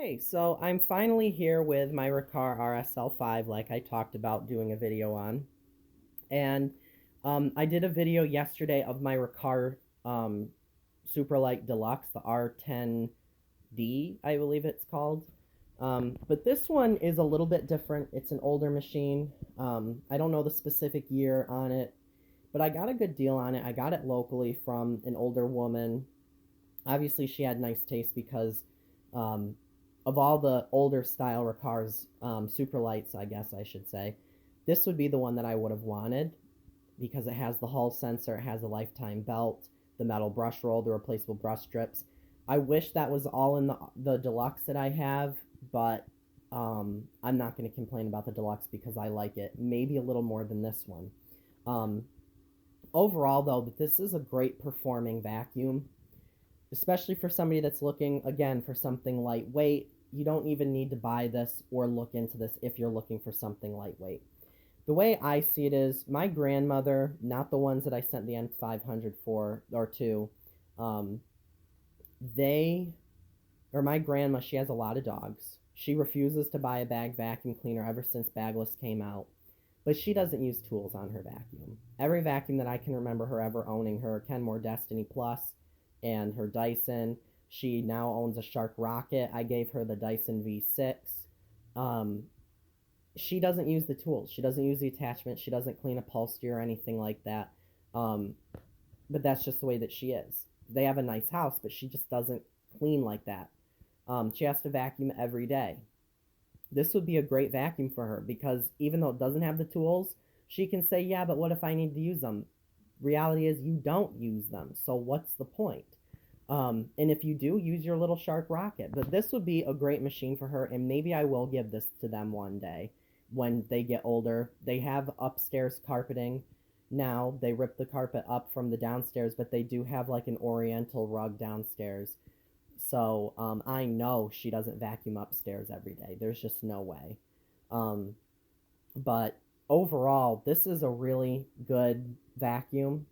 Hey, so I'm finally here with my Riccar RSL5 like I talked about doing a video on. And I did a video yesterday of my Riccar Supralight Deluxe, the R10D, I believe it's called. But this one is a little bit different. It's an older machine. I don't know the specific year on it, but I got a good deal on it. I got it locally from an older woman. Obviously, she had nice taste because um, of all the older style Ricars, Superlights, I guess I should say, this would be the one that I would have wanted because it has the Hall sensor, it has a lifetime belt, the metal brush roll, the replaceable brush strips. I wish that was all in the deluxe that I have, but I'm not going to complain about the deluxe because I like it maybe a little more than this one. Um, Overall, though, this is a great performing vacuum, especially for somebody that's looking, again, for something lightweight. You don't even need to buy this or look into this if you're looking for something lightweight. The way I see it is my grandmother, not the ones that I sent the M500 for or to, um, they, or my grandma, she has a lot of dogs. She refuses to buy a bag vacuum cleaner ever since bagless came out, but she doesn't use tools on her vacuum. Every vacuum that I can remember her ever owning, her Kenmore Destiny Plus and her Dyson. She now owns a Shark Rocket. I gave her the Dyson V6. Um, she doesn't use the tools. She doesn't use the attachment. She doesn't clean upholstery or anything like that. Um, but that's just the way that she is. They have a nice house, but she just doesn't clean like that. She has to vacuum every day. This would be a great vacuum for her because even though it doesn't have the tools, she can say, yeah, but what if I need to use them? Reality is you don't use them. So what's the point? And if you do, use your little Shark Rocket. But this would be a great machine for her, and maybe I will give this to them one day when they get older. They have upstairs carpeting now. They rip the carpet up from the downstairs, but they do have like an oriental rug downstairs. So I know she doesn't vacuum upstairs every day. There's just no way. Um, but overall, this is a really good vacuum.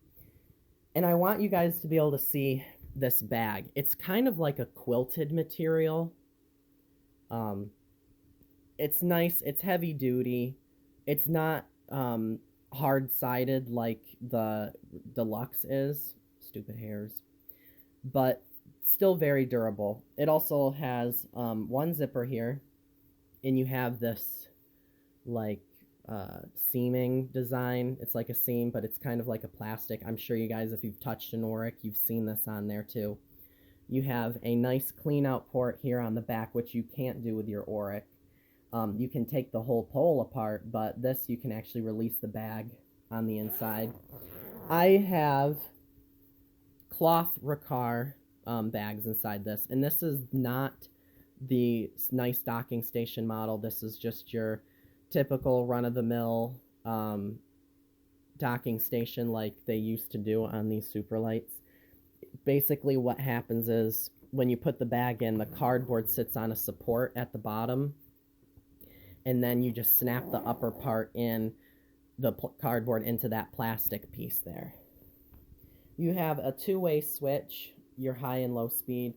And I want you guys to be able to see this bag. It's kind of like a quilted material. Um, it's nice. It's heavy duty. It's not hard sided like the deluxe is. Stupid hairs. But still very durable. It also has one zipper here, and you have this like seaming design. It's like a seam, but it's kind of like a plastic. I'm sure you guys, if you've touched an Auric, you've seen this on there too. You have a nice clean out port here on the back, which you can't do with your Auric. You can take the whole pole apart, but this you can actually release the bag on the inside. I have cloth Riccar bags inside this, and this is not the nice docking station model. This is just your typical run-of-the-mill docking station like they used to do on these Superlights. Basically what happens is when you put the bag in, the cardboard sits on a support at the bottom, and then you just snap the upper part in the cardboard into that plastic piece there. You have a two-way switch, your high and low speed.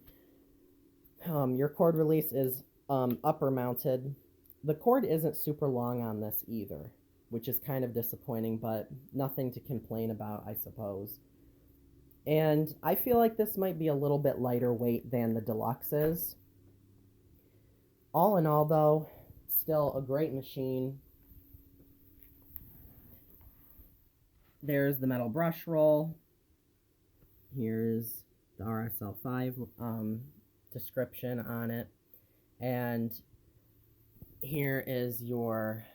Your cord release is upper mounted. The cord isn't super long on this either, which is kind of disappointing, but nothing to complain about, I suppose. And I feel like this might be a little bit lighter weight than the deluxe is. All in all, though, still a great machine. There's the metal brush roll. Here's the RSL5 description on it. And here is your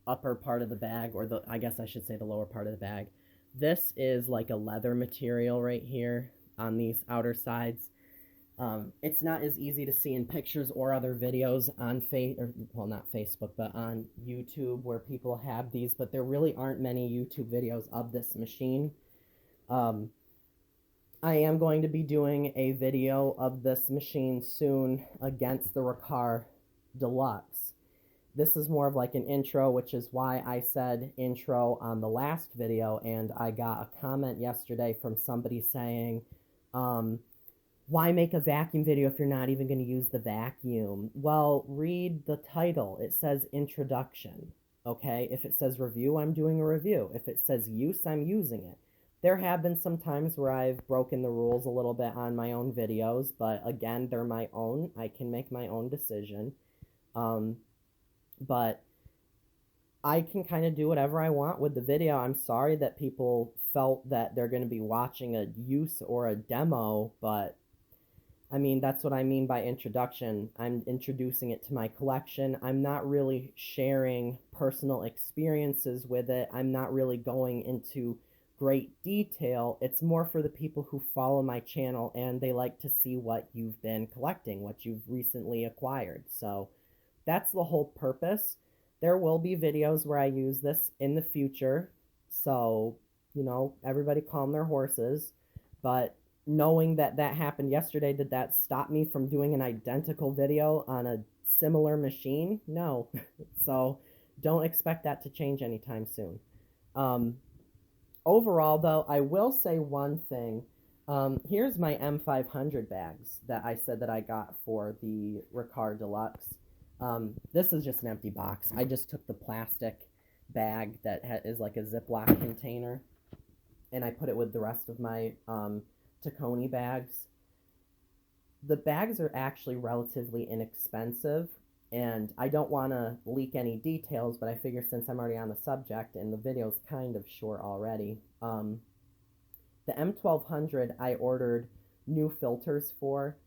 upper part of the bag, or I guess I should say the lower part of the bag. This is like a leather material right here on these outer sides. It's not as easy to see in pictures or other videos on not Facebook, but on YouTube where people have these, but there really aren't many YouTube videos of this machine. I am going to be doing a video of this machine soon against the Riccar Deluxe. This is more of like an intro, which is why I said intro on the last video, and I got a comment yesterday from somebody saying, why make a vacuum video if you're not even going to use the vacuum? Well, read the title. It says introduction. Okay, if it says review, I'm doing a review. If it says use, I'm using it. There have been some times where I've broken the rules a little bit on my own videos, but again, they're my own. I can make my own decision. Um, but I can kind of do whatever I want with the video. I'm sorry that people felt that they're going to be watching a use or a demo, but I mean, that's what I mean by introduction. I'm introducing it to my collection. I'm not really sharing personal experiences with it. I'm not really going into great detail. It's more for the people who follow my channel and they like to see what you've been collecting, what you've recently acquired. So that's the whole purpose. There will be videos where I use this in the future. So, everybody calm their horses. But knowing that that happened yesterday, did that stop me from doing an identical video on a similar machine? No. So don't expect that to change anytime soon. Um, Overall, though, I will say one thing. Here's my M500 bags that I said that I got for the Riccar Deluxe. This is just an empty box. I just took the plastic bag that is like a Ziploc container, and I put it with the rest of my Taconi bags. The bags are actually relatively inexpensive, and I don't want to leak any details, but I figure since I'm already on the subject and the video's kind of short already, the M1200 I ordered new filters for.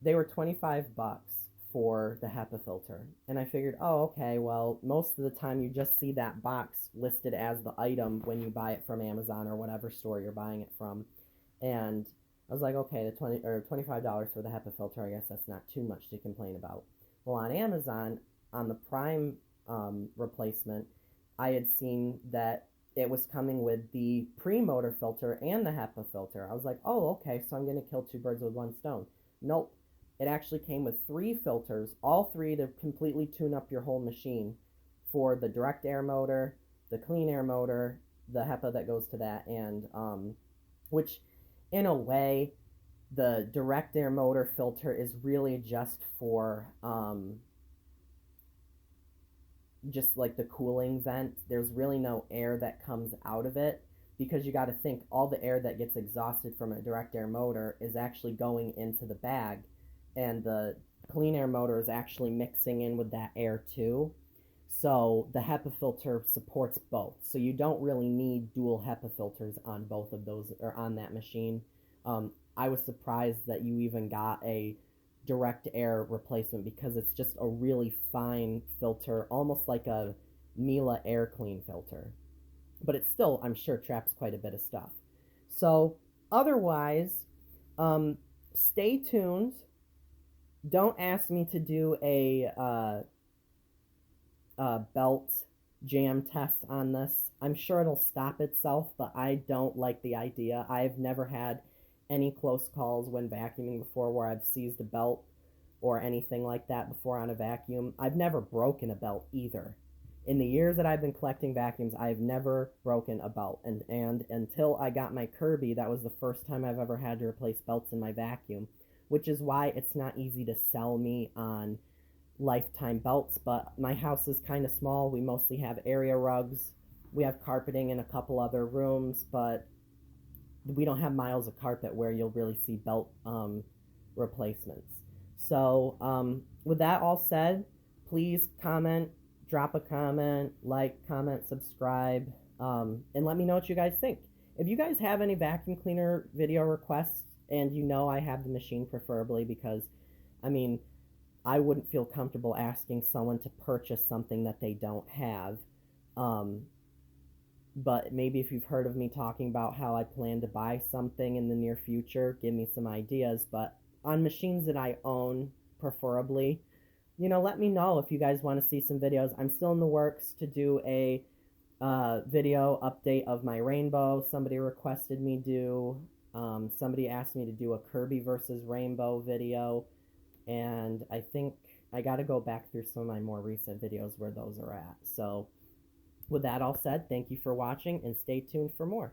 They were 25 bucks for the HEPA filter. And I figured, oh, okay, well, most of the time you just see that box listed as the item when you buy it from Amazon or whatever store you're buying it from. And I was like, okay, the $25 for the HEPA filter, I guess that's not too much to complain about. Well, on Amazon, on the Prime replacement, I had seen that it was coming with the pre-motor filter and the HEPA filter. I was like, oh, okay, so I'm going to kill two birds with one stone. Nope. It actually came with 3 filters, all 3 to completely tune up your whole machine for the direct air motor, the clean air motor, the HEPA that goes to that, and which in a way, the direct air motor filter is really just for just like the cooling vent. There's really no air that comes out of it because you got to think all the air that gets exhausted from a direct air motor is actually going into the bag, and the clean air motor is actually mixing in with that air too. So the HEPA filter supports both. So you don't really need dual HEPA filters on both of those or on that machine. I was surprised that you even got a direct air replacement because it's just a really fine filter, almost like a Miele air clean filter. But it still, I'm sure, traps quite a bit of stuff. So otherwise, stay tuned. Don't ask me to do a belt jam test on this. I'm sure it'll stop itself, but I don't like the idea. I've never had any close calls when vacuuming before where I've seized a belt or anything like that before on a vacuum. I've never broken a belt either. In the years that I've been collecting vacuums, I've never broken a belt. And until I got my Kirby, that was the first time I've ever had to replace belts in my vacuum, which is why it's not easy to sell me on lifetime belts. But my house is kind of small. We mostly have area rugs. We have carpeting in a couple other rooms, but we don't have miles of carpet where you'll really see belt replacements. So with that all said, please comment, drop a comment, like, comment, subscribe, and let me know what you guys think. If you guys have any vacuum cleaner video requests, and I have the machine preferably, because I mean, I wouldn't feel comfortable asking someone to purchase something that they don't have. But maybe if you've heard of me talking about how I plan to buy something in the near future, give me some ideas. But on machines that I own, preferably, let me know if you guys want to see some videos. I'm still in the works to do a video update of my Rainbow. Somebody requested me do. Somebody asked me to do a Kirby versus Rainbow video. And I think I got to go back through some of my more recent videos where those are at. So with that all said, thank you for watching and stay tuned for more.